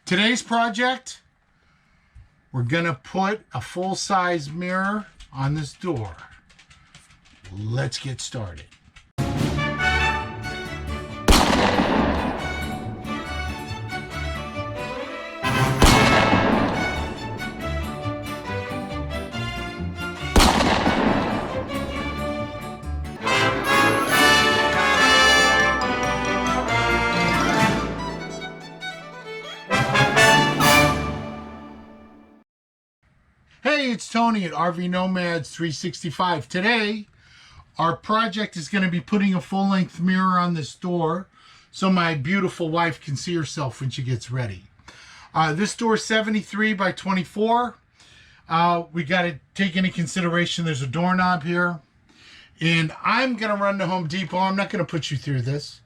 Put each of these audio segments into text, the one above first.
Today's project, we're gonna put a full-size mirror on this door. Let's get started. Hey, it's Tony at RV Nomads 365. Today, our project is going to be putting a full-length mirror on this door so my beautiful wife can see herself when she gets ready. This door is 73 by 24. We got to take into consideration there's a doorknob here. And I'm going to run to Home Depot. I'm not going to put you through this.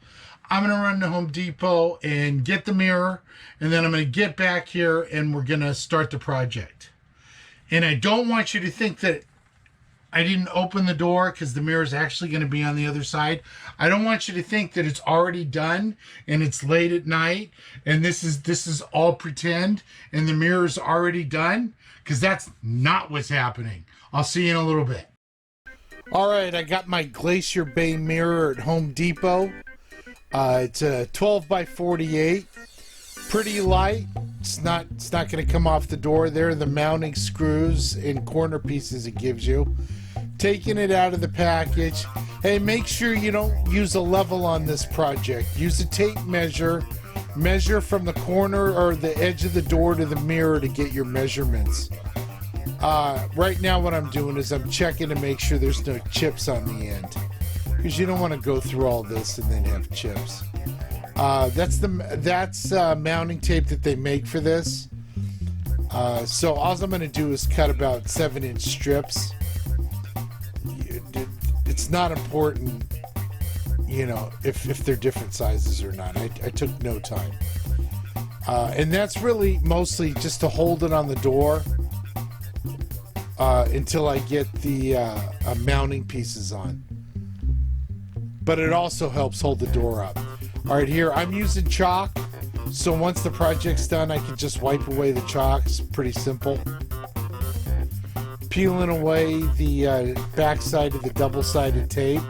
I'm going to run to Home Depot and get the mirror. And then I'm going to get back here and we're going to start the project. And I don't want you to think that I didn't open the door because the mirror is actually going to be on the other side. I don't want you to think that it's already done and it's late at night and this is all pretend and the mirror is already done, because that's not what's happening. I'll see you in a little bit. All right, I got my Glacier Bay mirror at Home Depot. It's a 12 by 48. Pretty light. It's not going to come off the door. There are the mounting screws and corner pieces it gives you. Taking it out of the package. Hey, make sure you don't use a level on this project. Use a tape measure. Measure from the corner or the edge of the door to the mirror to get your measurements. Right now what I'm doing is I'm checking to make sure there's no chips on the end, because you don't want to go through all this and then have chips. That's mounting tape that they make for this. So all I'm going to do is cut about 7-inch strips. It's not important, you know, if they're different sizes or not. I took no time. And that's really mostly just to hold it on the door until I get the mounting pieces on. But it also helps hold the door up. All right, here I'm using chalk, so once the project's done I can just wipe away the chalk. It's pretty simple. Peeling away the backside of the double-sided tape.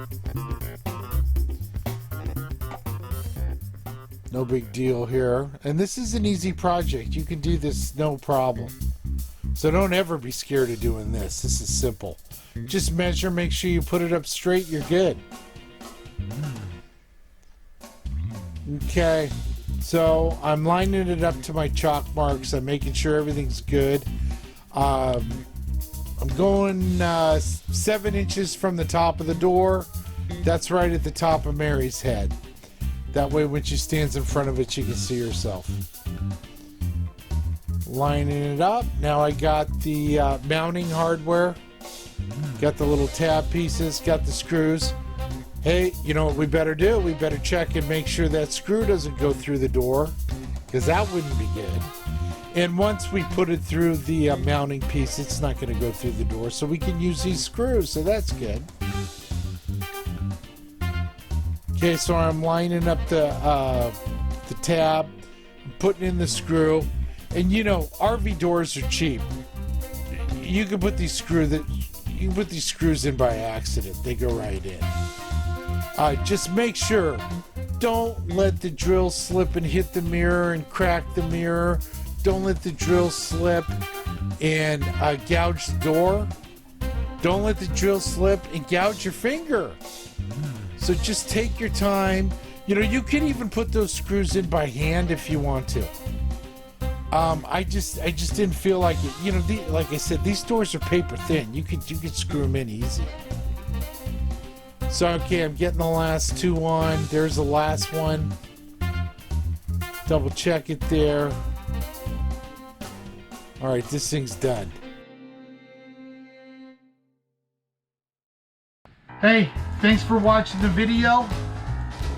No big deal here. And this is an easy project. You can do this no problem. So don't ever be scared of doing this. This is simple. Just measure, make sure you put it up straight, you're good. Okay, so I'm lining it up to my chalk marks. I'm making sure everything's good. I'm going 7 inches from the top of the door. That's right at the top of Mary's head. That way when she stands in front of it, she can see herself. Lining it up. Now I got the mounting hardware. Got the little tab pieces, got the screws. Hey, you know what we better do? We better check and make sure that screw doesn't go through the door, because that wouldn't be good. And once we put it through the mounting piece, it's not going to go through the door, so we can use these screws, so that's good. Okay, so I'm lining up the tab, putting in the screw, and you know, RV doors are cheap. You can put these screws in by accident; they go right in. Just make sure, don't let the drill slip and hit the mirror and crack the mirror. Don't let the drill slip and gouge the door. Don't let the drill slip and gouge your finger. So just take your time. You know, you can even put those screws in by hand if you want to. I just didn't feel like it. You know, like I said, these doors are paper thin. You could screw them in easy. So, okay, I'm getting the last two on. There's the last one. Double check it there. All right, this thing's done. Hey, thanks for watching the video.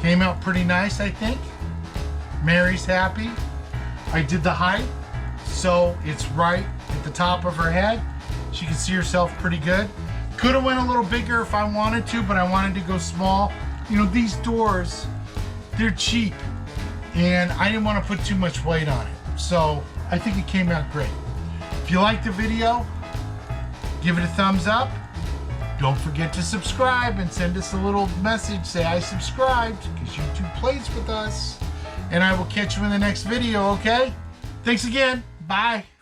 Came out pretty nice, I think. Mary's happy. I did the height, so it's right at the top of her head. She can see herself pretty good. Could have went a little bigger if I wanted to, but I wanted to go small. You know, these doors, they're cheap, and I didn't want to put too much weight on it. So I think it came out great. If you liked the video, give it a thumbs up. Don't forget to subscribe and send us a little message. Say I subscribed, because YouTube plays with us. And I will catch you in the next video, okay? Thanks again. Bye.